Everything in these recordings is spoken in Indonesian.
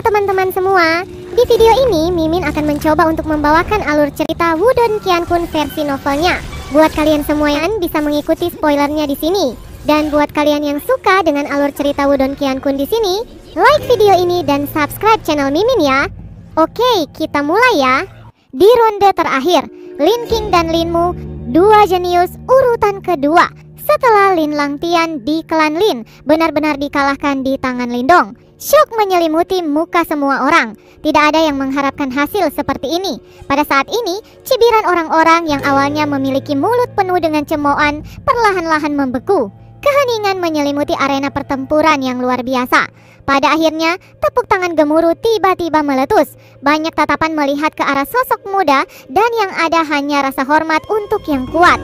Halo teman-teman semua, di video ini Mimin akan mencoba untuk membawakan alur cerita Wudong Qiankun versi novelnya. Buat kalian semua yang bisa mengikuti spoilernya di sini, dan buat kalian yang suka dengan alur cerita Wudong Qiankun di sini, like video ini dan subscribe channel Mimin ya. Oke, kita mulai ya. Di ronde terakhir, Lin Qing dan Lin Mu, dua jenius urutan kedua. Setelah Lin Langtian di klan Lin benar-benar dikalahkan di tangan Lindong, syok menyelimuti muka semua orang. Tidak ada yang mengharapkan hasil seperti ini. Pada saat ini, cibiran orang-orang yang awalnya memiliki mulut penuh dengan cemoohan perlahan-lahan membeku. Keheningan menyelimuti arena pertempuran yang luar biasa. Pada akhirnya, tepuk tangan gemuruh tiba-tiba meletus. Banyak tatapan melihat ke arah sosok muda dan yang ada hanya rasa hormat untuk yang kuat.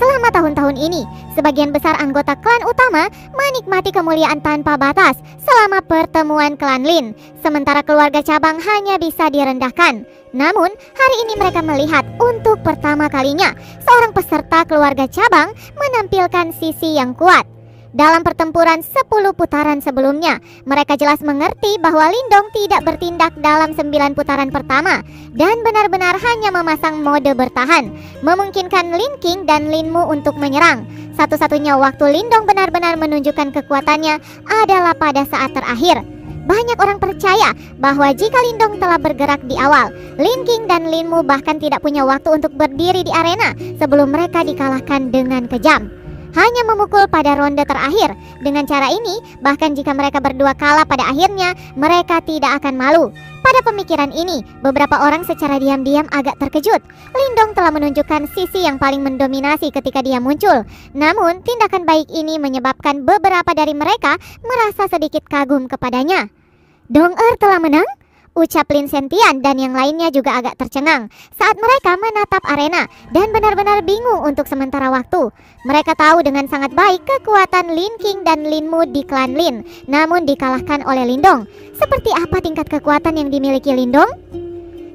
Selama tahun-tahun ini, sebagian besar anggota klan utama menikmati kemuliaan tanpa batas selama pertemuan klan Lin, sementara keluarga cabang hanya bisa direndahkan. Namun, hari ini mereka melihat untuk pertama kalinya seorang peserta keluarga cabang menampilkan sisi yang kuat. Dalam pertempuran 10 putaran sebelumnya, mereka jelas mengerti bahwa Lindong tidak bertindak dalam 9 putaran pertama dan benar-benar hanya memasang mode bertahan, memungkinkan Lin Qing dan Lin Mu untuk menyerang. Satu-satunya waktu Lindong benar-benar menunjukkan kekuatannya adalah pada saat terakhir. Banyak orang percaya bahwa jika Lindong telah bergerak di awal, Lin Qing dan Lin Mu bahkan tidak punya waktu untuk berdiri di arena sebelum mereka dikalahkan dengan kejam. Hanya memukul pada ronde terakhir. Dengan cara ini, bahkan jika mereka berdua kalah pada akhirnya, mereka tidak akan malu. Pada pemikiran ini, beberapa orang secara diam-diam agak terkejut. Lindong telah menunjukkan sisi yang paling mendominasi ketika dia muncul. Namun, tindakan baik ini menyebabkan beberapa dari mereka merasa sedikit kagum kepadanya. Dong-er telah menang? Ucap Lin Sentian dan yang lainnya juga agak tercengang saat mereka menatap arena dan benar-benar bingung untuk sementara waktu. Mereka tahu dengan sangat baik kekuatan Lin Qing dan Lin Mu di klan Lin, namun dikalahkan oleh Lindong. Seperti apa tingkat kekuatan yang dimiliki Lindong?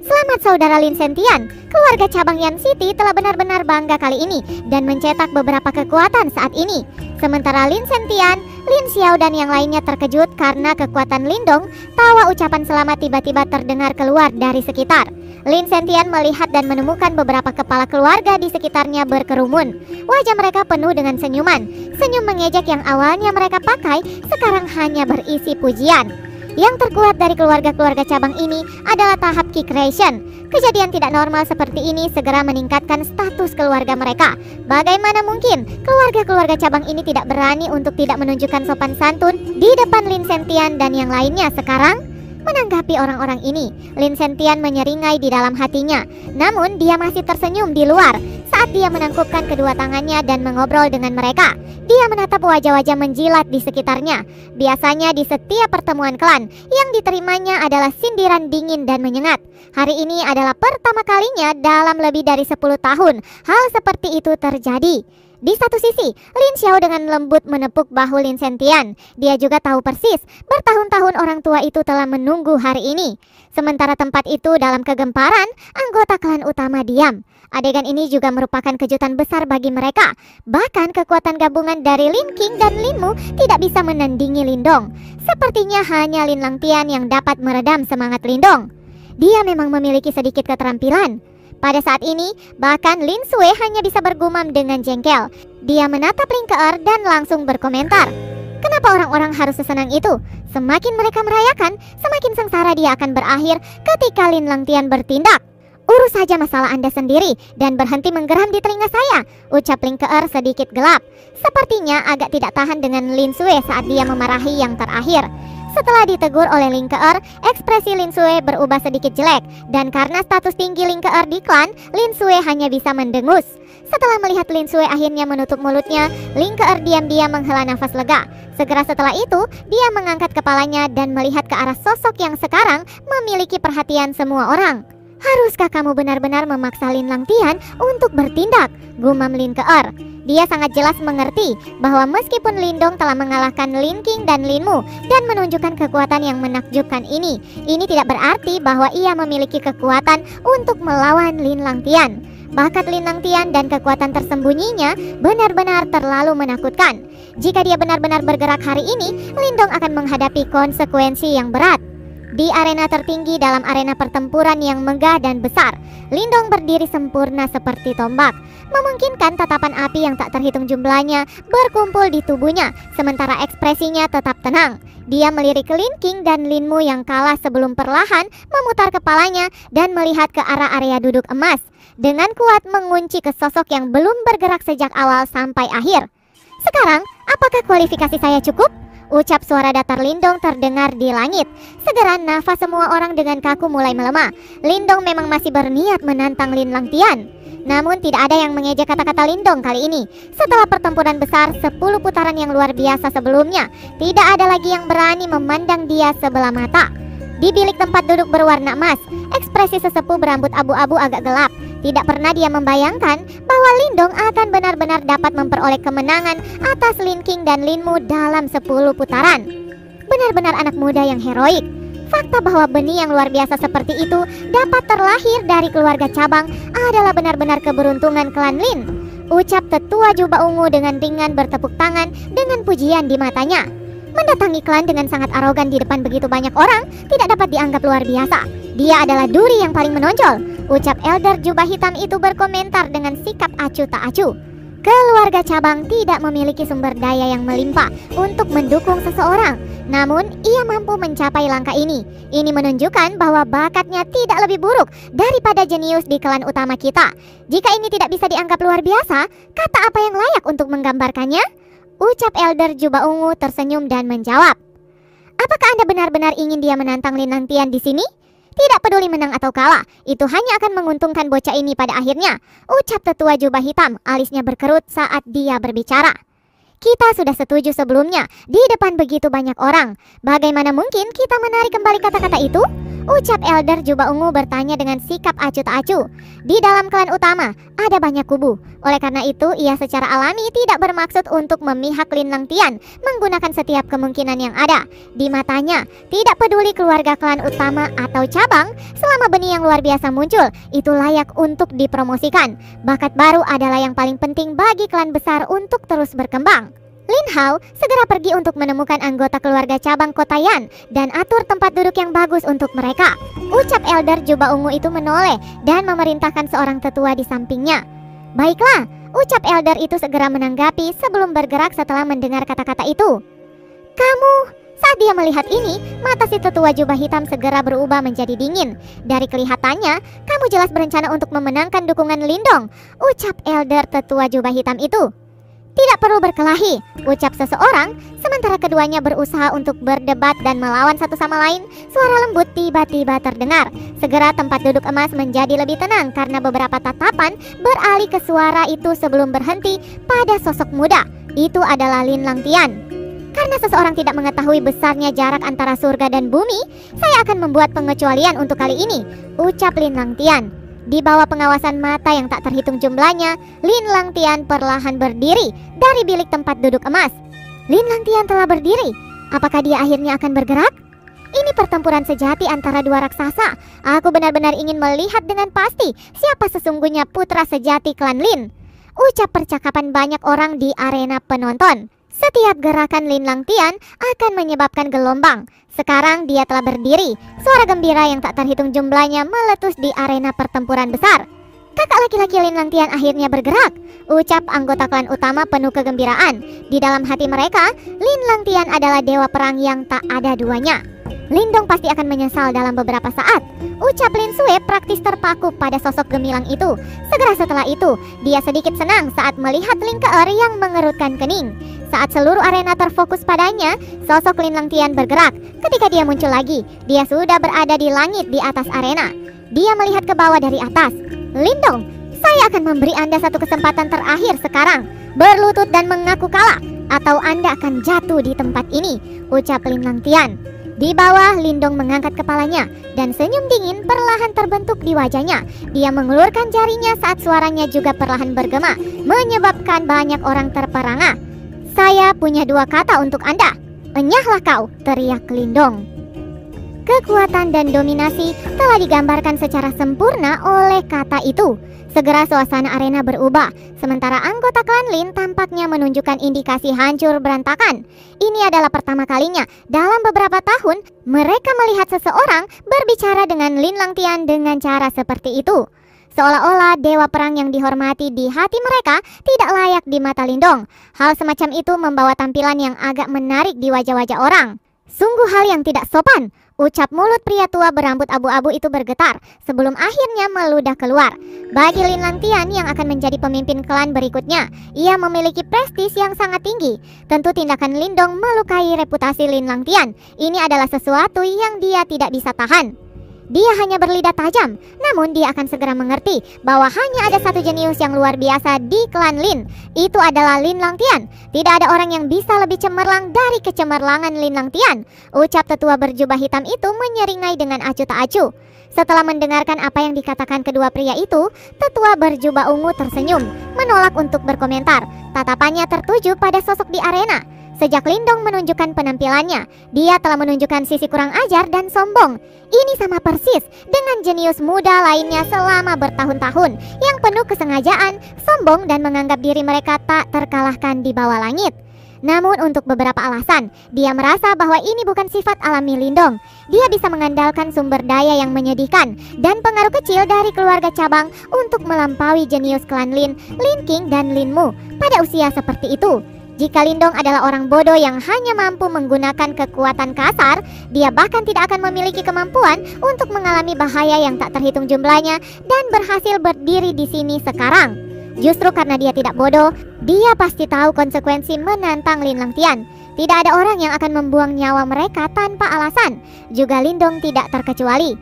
Selamat saudara Lin Sentian, keluarga cabang Yan City telah benar-benar bangga kali ini dan mencetak beberapa kekuatan saat ini. Sementara Lin Sentian, Lin Xiao dan yang lainnya terkejut karena kekuatan Lindong. Tawa ucapan selamat tiba-tiba terdengar keluar dari sekitar. Lin Sentian melihat dan menemukan beberapa kepala keluarga di sekitarnya berkerumun. Wajah mereka penuh dengan senyuman. Senyum mengejek yang awalnya mereka pakai sekarang hanya berisi pujian. Yang terkuat dari keluarga-keluarga cabang ini adalah tahap Qi Creation. Kejadian tidak normal seperti ini segera meningkatkan status keluarga mereka. Bagaimana mungkin keluarga-keluarga cabang ini tidak berani untuk tidak menunjukkan sopan santun di depan Lin Sentian dan yang lainnya sekarang? Menanggapi orang-orang ini, Lin Sentian menyeringai di dalam hatinya. Namun dia masih tersenyum di luar saat dia menangkupkan kedua tangannya dan mengobrol dengan mereka. Dia menatap wajah-wajah menjilat di sekitarnya. Biasanya di setiap pertemuan klan, yang diterimanya adalah sindiran dingin dan menyengat. Hari ini adalah pertama kalinya dalam lebih dari 10 tahun hal seperti itu terjadi. Di satu sisi, Lin Xiao dengan lembut menepuk bahu Lin Sentian. Dia juga tahu persis, bertahun-tahun orang tua itu telah menunggu hari ini. Sementara tempat itu dalam kegemparan, anggota klan utama diam. Adegan ini juga merupakan kejutan besar bagi mereka. Bahkan kekuatan gabungan dari Lin Qing dan Lin Mu tidak bisa menandingi Lindong. Sepertinya hanya Lin Langtian yang dapat meredam semangat Lindong. Dia memang memiliki sedikit keterampilan. Pada saat ini, bahkan Lin Sui hanya bisa bergumam dengan jengkel. Dia menatap Lin Keer dan langsung berkomentar. Kenapa orang-orang harus sesenang itu? Semakin mereka merayakan, semakin sengsara dia akan berakhir ketika Lin Langtian bertindak. Urus saja masalah Anda sendiri dan berhenti menggeram di telinga saya, ucap Lin Keer sedikit gelap. Sepertinya agak tidak tahan dengan Lin Sui saat dia memarahi yang terakhir. Setelah ditegur oleh Lin Keer, ekspresi Lin Sui berubah sedikit jelek. Dan karena status tinggi Lin Keer di klan, Lin Sui hanya bisa mendengus. Setelah melihat Lin Sui akhirnya menutup mulutnya, Lin Keer diam-diam menghela nafas lega. Segera setelah itu, dia mengangkat kepalanya dan melihat ke arah sosok yang sekarang memiliki perhatian semua orang. Haruskah kamu benar-benar memaksa Lin Langtian untuk bertindak? Gumam Lin Keer. Dia sangat jelas mengerti bahwa meskipun Lindong telah mengalahkan Lin Qing dan Lin Mu dan menunjukkan kekuatan yang menakjubkan ini tidak berarti bahwa ia memiliki kekuatan untuk melawan Lin Langtian. Bakat Lin Langtian dan kekuatan tersembunyinya benar-benar terlalu menakutkan. Jika dia benar-benar bergerak hari ini, Lindong akan menghadapi konsekuensi yang berat. Di arena tertinggi dalam arena pertempuran yang megah dan besar, Lindong berdiri sempurna seperti tombak, memungkinkan tatapan api yang tak terhitung jumlahnya berkumpul di tubuhnya, sementara ekspresinya tetap tenang. Dia melirik Lin King dan Lin Mu yang kalah sebelum perlahan memutar kepalanya dan melihat ke arah area duduk emas, dengan kuat mengunci ke sosok yang belum bergerak sejak awal sampai akhir. Sekarang, apakah kualifikasi saya cukup? Ucap suara datar Lindong terdengar di langit. Segera nafas semua orang dengan kaku mulai melemah. Lindong memang masih berniat menantang Lin Langtian. Namun tidak ada yang mengejek kata-kata Lindong kali ini. Setelah pertempuran besar 10 putaran yang luar biasa sebelumnya, tidak ada lagi yang berani memandang dia sebelah mata. Di bilik tempat duduk berwarna emas, ekspresi sesepuh berambut abu-abu agak gelap. Tidak pernah dia membayangkan bahwa Lindong akan benar-benar dapat memperoleh kemenangan atas Lin King dan Lin Mu dalam 10 putaran. Benar-benar anak muda yang heroik. Fakta bahwa benih yang luar biasa seperti itu dapat terlahir dari keluarga cabang adalah benar-benar keberuntungan klan Lin. Ucap tetua jubah ungu dengan ringan bertepuk tangan dengan pujian di matanya. Mendatangi klan dengan sangat arogan di depan begitu banyak orang tidak dapat dianggap luar biasa. Dia adalah duri yang paling menonjol. Ucap elder jubah hitam itu berkomentar dengan sikap acuh tak acuh. Keluarga cabang tidak memiliki sumber daya yang melimpah untuk mendukung seseorang. Namun, ia mampu mencapai langkah ini. Ini menunjukkan bahwa bakatnya tidak lebih buruk daripada jenius di klan utama kita. Jika ini tidak bisa dianggap luar biasa, kata apa yang layak untuk menggambarkannya? Ucap elder jubah ungu tersenyum dan menjawab. Apakah Anda benar-benar ingin dia menantang Lin Langtian di sini? Tidak peduli menang atau kalah, itu hanya akan menguntungkan bocah ini pada akhirnya. Ucap tetua jubah hitam, alisnya berkerut saat dia berbicara. Kita sudah setuju sebelumnya, di depan begitu banyak orang. Bagaimana mungkin kita menarik kembali kata-kata itu? Ucap elder jubah ungu bertanya dengan sikap acuh tak acuh. Di dalam klan utama, ada banyak kubu. Oleh karena itu, ia secara alami tidak bermaksud untuk memihak Lin Langtian, menggunakan setiap kemungkinan yang ada. Di matanya, tidak peduli keluarga klan utama atau cabang, selama benih yang luar biasa muncul, itu layak untuk dipromosikan. Bakat baru adalah yang paling penting bagi klan besar untuk terus berkembang. Lin Hao segera pergi untuk menemukan anggota keluarga cabang Kotayan dan atur tempat duduk yang bagus untuk mereka. Ucap elder jubah ungu itu menoleh dan memerintahkan seorang tetua di sampingnya. Baiklah, ucap elder itu segera menanggapi sebelum bergerak setelah mendengar kata-kata itu. Kamu, saat dia melihat ini, mata si tetua jubah hitam segera berubah menjadi dingin. Dari kelihatannya, kamu jelas berencana untuk memenangkan dukungan Lindong, ucap elder tetua jubah hitam itu. Tidak perlu berkelahi, ucap seseorang, sementara keduanya berusaha untuk berdebat dan melawan satu sama lain. Suara lembut tiba-tiba terdengar. Segera tempat duduk emas menjadi lebih tenang karena beberapa tatapan beralih ke suara itu sebelum berhenti pada sosok muda. Itu adalah Lin Langtian. Karena seseorang tidak mengetahui besarnya jarak antara surga dan bumi, saya akan membuat pengecualian untuk kali ini, ucap Lin Langtian. Di bawah pengawasan mata yang tak terhitung jumlahnya, Lin Langtian perlahan berdiri dari bilik tempat duduk emas. Lin Langtian telah berdiri. Apakah dia akhirnya akan bergerak? Ini pertempuran sejati antara dua raksasa. Aku benar-benar ingin melihat dengan pasti siapa sesungguhnya putra sejati klan Lin. Ucap percakapan banyak orang di arena penonton. Setiap gerakan Lin Langtian akan menyebabkan gelombang. Sekarang dia telah berdiri. Suara gembira yang tak terhitung jumlahnya meletus di arena pertempuran besar. Kakak laki-laki Lin Langtian akhirnya bergerak, ucap anggota klan utama penuh kegembiraan. Di dalam hati mereka, Lin Langtian adalah dewa perang yang tak ada duanya. Lindong pasti akan menyesal dalam beberapa saat, ucap Lin Sue praktis terpaku pada sosok gemilang itu. Segera setelah itu, dia sedikit senang saat melihat Lin Keer yang mengerutkan kening. Saat seluruh arena terfokus padanya, sosok Lin Langtian bergerak. Ketika dia muncul lagi, dia sudah berada di langit di atas arena. Dia melihat ke bawah dari atas. Lindong, saya akan memberi Anda satu kesempatan terakhir sekarang. Berlutut dan mengaku kalah, atau Anda akan jatuh di tempat ini, ucap Lin Langtian. Di bawah, Lindong mengangkat kepalanya dan senyum dingin perlahan terbentuk di wajahnya. Dia mengulurkan jarinya saat suaranya juga perlahan bergema, menyebabkan banyak orang terperangah. Saya punya dua kata untuk Anda. Enyahlah kau, teriak Lindong. Kekuatan dan dominasi telah digambarkan secara sempurna oleh kata itu. Segera suasana arena berubah, sementara anggota klan Lin tampaknya menunjukkan indikasi hancur berantakan. Ini adalah pertama kalinya dalam beberapa tahun mereka melihat seseorang berbicara dengan Lin Langtian dengan cara seperti itu. Seolah-olah dewa perang yang dihormati di hati mereka tidak layak di mata Lindong. Hal semacam itu membawa tampilan yang agak menarik di wajah-wajah orang. Sungguh hal yang tidak sopan. Ucap mulut pria tua berambut abu-abu itu bergetar sebelum akhirnya meludah keluar. Bagi Lin Langtian yang akan menjadi pemimpin klan berikutnya, ia memiliki prestis yang sangat tinggi. Tentu tindakan Lindong melukai reputasi Lin Langtian. Ini adalah sesuatu yang dia tidak bisa tahan. Dia hanya berlidah tajam, namun dia akan segera mengerti bahwa hanya ada satu jenius yang luar biasa di klan Lin. Itu adalah Lin Langtian. Tidak ada orang yang bisa lebih cemerlang dari kecemerlangan Lin Langtian. Ucap tetua berjubah hitam itu menyeringai dengan acuh tak acuh. Setelah mendengarkan apa yang dikatakan kedua pria itu, tetua berjubah ungu tersenyum, menolak untuk berkomentar. Tatapannya tertuju pada sosok di arena. Sejak Lindong menunjukkan penampilannya, dia telah menunjukkan sisi kurang ajar dan sombong. Ini sama persis dengan jenius muda lainnya selama bertahun-tahun yang penuh kesengajaan, sombong dan menganggap diri mereka tak terkalahkan di bawah langit. Namun untuk beberapa alasan, dia merasa bahwa ini bukan sifat alami Lindong. Dia bisa mengandalkan sumber daya yang menyedihkan dan pengaruh kecil dari keluarga cabang untuk melampaui jenius klan Lin, Lin King dan Lin Mu pada usia seperti itu. Jika Lindong adalah orang bodoh yang hanya mampu menggunakan kekuatan kasar, dia bahkan tidak akan memiliki kemampuan untuk mengalami bahaya yang tak terhitung jumlahnya dan berhasil berdiri di sini sekarang. Justru karena dia tidak bodoh, dia pasti tahu konsekuensi menantang Lin Langtian. Tidak ada orang yang akan membuang nyawa mereka tanpa alasan. Juga Lindong tidak terkecuali.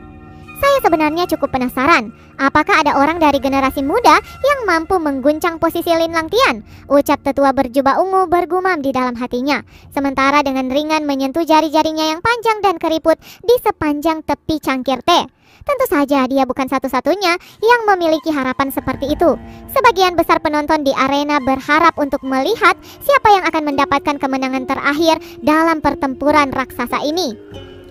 Saya sebenarnya cukup penasaran, apakah ada orang dari generasi muda yang mampu mengguncang posisi Lin Langtian? Ucap tetua berjubah ungu bergumam di dalam hatinya, sementara dengan ringan menyentuh jari-jarinya yang panjang dan keriput di sepanjang tepi cangkir teh. Tentu saja dia bukan satu-satunya yang memiliki harapan seperti itu. Sebagian besar penonton di arena berharap untuk melihat siapa yang akan mendapatkan kemenangan terakhir dalam pertempuran raksasa ini.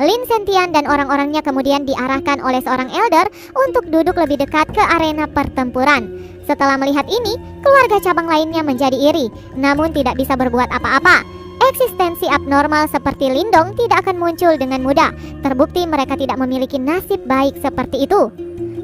Lin Sentian dan orang-orangnya kemudian diarahkan oleh seorang elder untuk duduk lebih dekat ke arena pertempuran. Setelah melihat ini, keluarga cabang lainnya menjadi iri, namun tidak bisa berbuat apa-apa. Eksistensi abnormal seperti Lindong tidak akan muncul dengan mudah. Terbukti mereka tidak memiliki nasib baik seperti itu.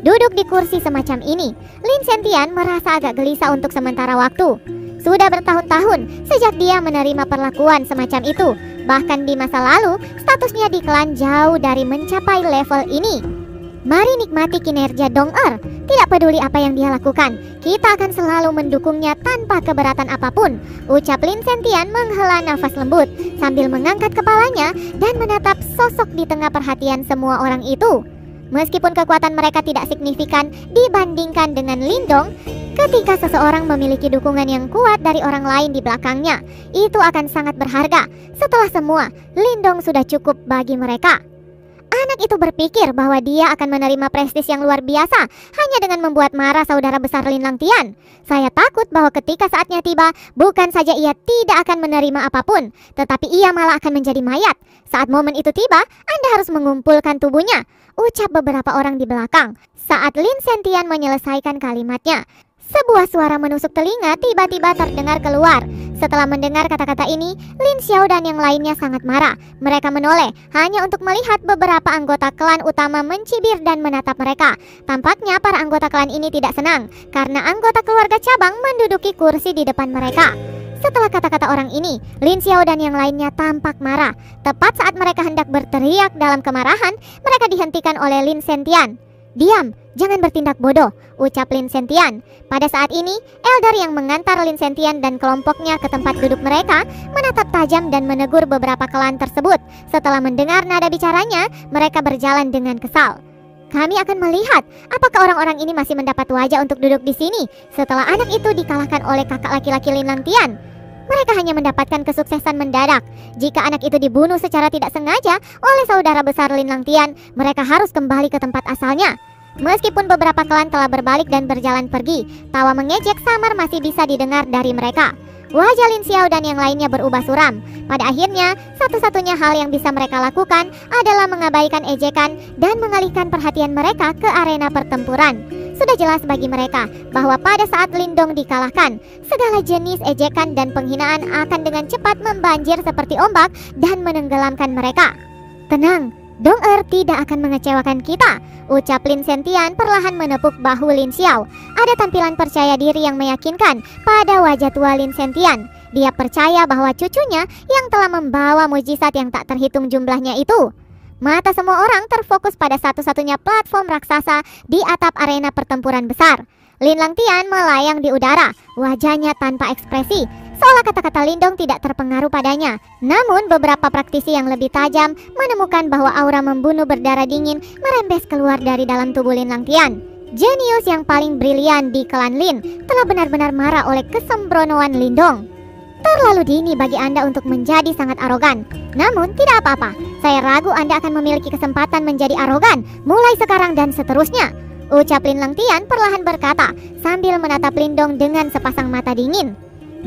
Duduk di kursi semacam ini, Lin Sentian merasa agak gelisah untuk sementara waktu. Sudah bertahun-tahun sejak dia menerima perlakuan semacam itu. Bahkan di masa lalu, statusnya di klan jauh dari mencapai level ini. Mari nikmati kinerja Dong-er. Tidak peduli apa yang dia lakukan, kita akan selalu mendukungnya tanpa keberatan apapun. Ucap Lin Sentian menghela nafas lembut sambil mengangkat kepalanya dan menatap sosok di tengah perhatian semua orang itu. Meskipun kekuatan mereka tidak signifikan dibandingkan dengan Lindong, ketika seseorang memiliki dukungan yang kuat dari orang lain di belakangnya, itu akan sangat berharga. Setelah semua, Lindong sudah cukup bagi mereka. Anak itu berpikir bahwa dia akan menerima prestis yang luar biasa hanya dengan membuat marah saudara besar Lin Langtian. Saya takut bahwa ketika saatnya tiba, bukan saja ia tidak akan menerima apapun, tetapi ia malah akan menjadi mayat. Saat momen itu tiba, Anda harus mengumpulkan tubuhnya, ucap beberapa orang di belakang. Saat Lin Sentian menyelesaikan kalimatnya, sebuah suara menusuk telinga tiba-tiba terdengar keluar. Setelah mendengar kata-kata ini, Lin Xiao dan yang lainnya sangat marah. Mereka menoleh hanya untuk melihat beberapa anggota klan utama mencibir dan menatap mereka. Tampaknya para anggota klan ini tidak senang karena anggota keluarga cabang menduduki kursi di depan mereka. Setelah kata-kata orang ini, Lin Xiao dan yang lainnya tampak marah. Tepat saat mereka hendak berteriak dalam kemarahan, mereka dihentikan oleh Lin Sentian. "Diam, jangan bertindak bodoh," ucap Lin Sentian. Pada saat ini, elder yang mengantar Lin Sentian dan kelompoknya ke tempat duduk mereka menatap tajam dan menegur beberapa klan tersebut. Setelah mendengar nada bicaranya, mereka berjalan dengan kesal. "Kami akan melihat apakah orang-orang ini masih mendapat wajah untuk duduk di sini setelah anak itu dikalahkan oleh kakak laki-laki Lin Langtian. Mereka hanya mendapatkan kesuksesan mendadak. Jika anak itu dibunuh secara tidak sengaja oleh saudara besar Lin Langtian, mereka harus kembali ke tempat asalnya." Meskipun beberapa klan telah berbalik dan berjalan pergi, tawa mengejek samar masih bisa didengar dari mereka. wajah Lin Xiao dan yang lainnya berubah suram. Pada akhirnya, satu-satunya hal yang bisa mereka lakukan adalah mengabaikan ejekan dan mengalihkan perhatian mereka ke arena pertempuran. Sudah jelas bagi mereka bahwa pada saat Lindong dikalahkan, segala jenis ejekan dan penghinaan akan dengan cepat membanjir seperti ombak dan menenggelamkan mereka. Tenang, Dong-er tidak akan mengecewakan kita, ucap Lin Sentian perlahan menepuk bahu Lin Xiao. Ada tampilan percaya diri yang meyakinkan pada wajah tua Lin Sentian. Dia percaya bahwa cucunya yang telah membawa mujizat yang tak terhitung jumlahnya itu. Mata semua orang terfokus pada satu-satunya platform raksasa di atap arena pertempuran besar. Lin Langtian melayang di udara, wajahnya tanpa ekspresi, seolah kata-kata Lindong tidak terpengaruh padanya. Namun beberapa praktisi yang lebih tajam menemukan bahwa aura membunuh berdarah dingin merembes keluar dari dalam tubuh Lin Langtian. Jenius yang paling brilian di klan Lin telah benar-benar marah oleh kesembronoan Lindong. Terlalu dini bagi Anda untuk menjadi sangat arogan. Namun tidak apa-apa, saya ragu Anda akan memiliki kesempatan menjadi arogan mulai sekarang dan seterusnya, ucap Lin Langtian perlahan berkata sambil menatap Lindong dengan sepasang mata dingin.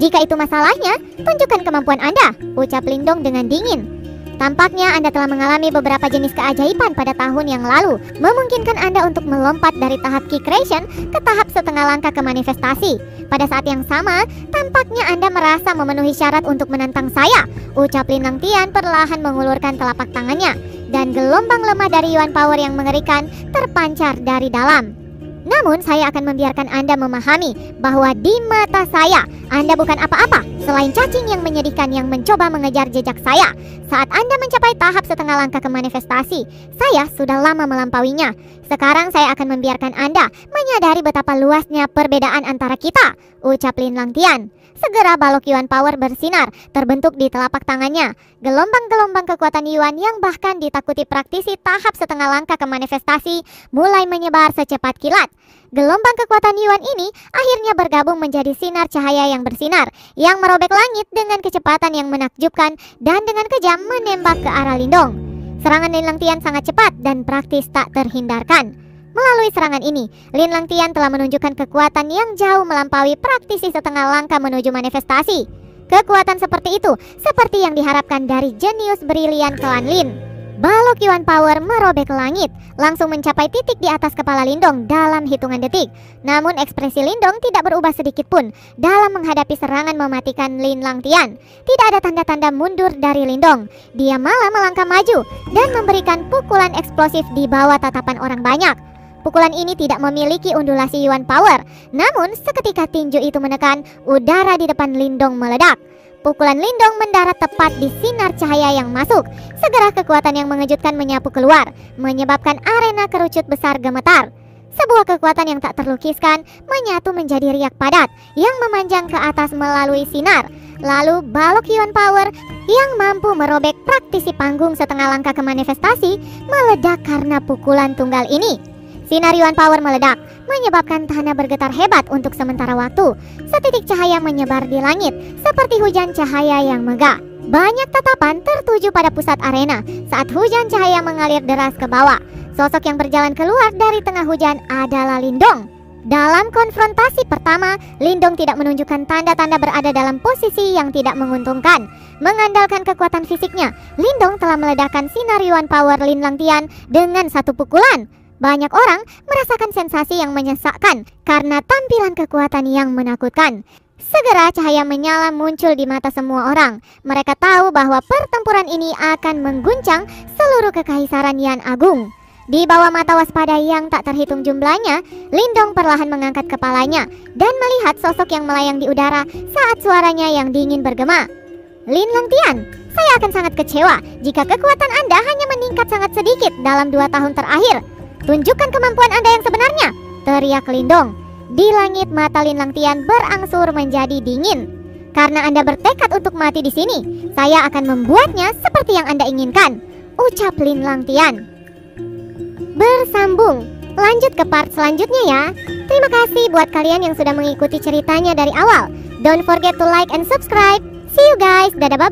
Jika itu masalahnya, tunjukkan kemampuan Anda, ucap Lindong dengan dingin. Tampaknya Anda telah mengalami beberapa jenis keajaiban pada tahun yang lalu, memungkinkan Anda untuk melompat dari tahap Ki Creation ke tahap setengah langkah ke manifestasi. Pada saat yang sama, tampaknya Anda merasa memenuhi syarat untuk menantang saya, ucap Lin Langtian perlahan mengulurkan telapak tangannya, dan gelombang lemah dari Yuan Power yang mengerikan terpancar dari dalam. Namun saya akan membiarkan Anda memahami bahwa di mata saya Anda bukan apa-apa selain cacing yang menyedihkan yang mencoba mengejar jejak saya. Saat Anda mencapai tahap setengah langkah ke manifestasi, saya sudah lama melampauinya. Sekarang saya akan membiarkan Anda menyadari betapa luasnya perbedaan antara kita, ucap Lin Langtian. Segera balok Yuan Power bersinar, terbentuk di telapak tangannya. Gelombang-gelombang kekuatan Yuan yang bahkan ditakuti praktisi tahap setengah langkah ke manifestasi mulai menyebar secepat kilat. Gelombang kekuatan Yuan ini akhirnya bergabung menjadi sinar cahaya yang bersinar, yang merobek langit dengan kecepatan yang menakjubkan dan dengan kejam menembak ke arah Lindong. Serangan Lin Langtian sangat cepat dan praktis tak terhindarkan. Melalui serangan ini, Lin Langtian telah menunjukkan kekuatan yang jauh melampaui praktisi setengah langkah menuju manifestasi. Kekuatan seperti itu, seperti yang diharapkan dari jenius brilian klan Lin. Balok Yuan Power merobek langit, langsung mencapai titik di atas kepala Lindong dalam hitungan detik. Namun ekspresi Lindong tidak berubah sedikit pun dalam menghadapi serangan mematikan Lin Langtian. Tidak ada tanda-tanda mundur dari Lindong. Dia malah melangkah maju dan memberikan pukulan eksplosif di bawah tatapan orang banyak. Pukulan ini tidak memiliki undulasi Yuan Power, namun seketika tinju itu menekan, udara di depan Lindong meledak. Pukulan Lindong mendarat tepat di sinar cahaya yang masuk. Segera kekuatan yang mengejutkan menyapu keluar, menyebabkan arena kerucut besar gemetar. Sebuah kekuatan yang tak terlukiskan menyatu menjadi riak padat yang memanjang ke atas melalui sinar. Lalu balok Yuan Power yang mampu merobek praktisi panggung setengah langkah ke manifestasi meledak karena pukulan tunggal ini. Sinar Yuan Power meledak, menyebabkan tanah bergetar hebat untuk sementara waktu. Setitik cahaya menyebar di langit, seperti hujan cahaya yang megah. Banyak tatapan tertuju pada pusat arena saat hujan cahaya mengalir deras ke bawah. Sosok yang berjalan keluar dari tengah hujan adalah Lindong. Dalam konfrontasi pertama, Lindong tidak menunjukkan tanda-tanda berada dalam posisi yang tidak menguntungkan. Mengandalkan kekuatan fisiknya, Lindong telah meledakkan sinar Yuan Power Lin Langtian dengan satu pukulan. Banyak orang merasakan sensasi yang menyesakkan karena tampilan kekuatan yang menakutkan. Segera cahaya menyala muncul di mata semua orang. Mereka tahu bahwa pertempuran ini akan mengguncang seluruh kekaisaran Yan Agung. Di bawah mata waspada yang tak terhitung jumlahnya, Lindong perlahan mengangkat kepalanya dan melihat sosok yang melayang di udara saat suaranya yang dingin bergema. Lin Langtian, saya akan sangat kecewa jika kekuatan Anda hanya meningkat sangat sedikit dalam 2 tahun terakhir. Tunjukkan kemampuan Anda yang sebenarnya, teriak Lindong. Di langit mata Lin Langtian berangsur menjadi dingin. Karena Anda bertekad untuk mati di sini, saya akan membuatnya seperti yang Anda inginkan, ucap Lin Langtian. Bersambung, lanjut ke part selanjutnya ya. Terima kasih buat kalian yang sudah mengikuti ceritanya dari awal. Don't forget to like and subscribe. See you guys, dadah bye.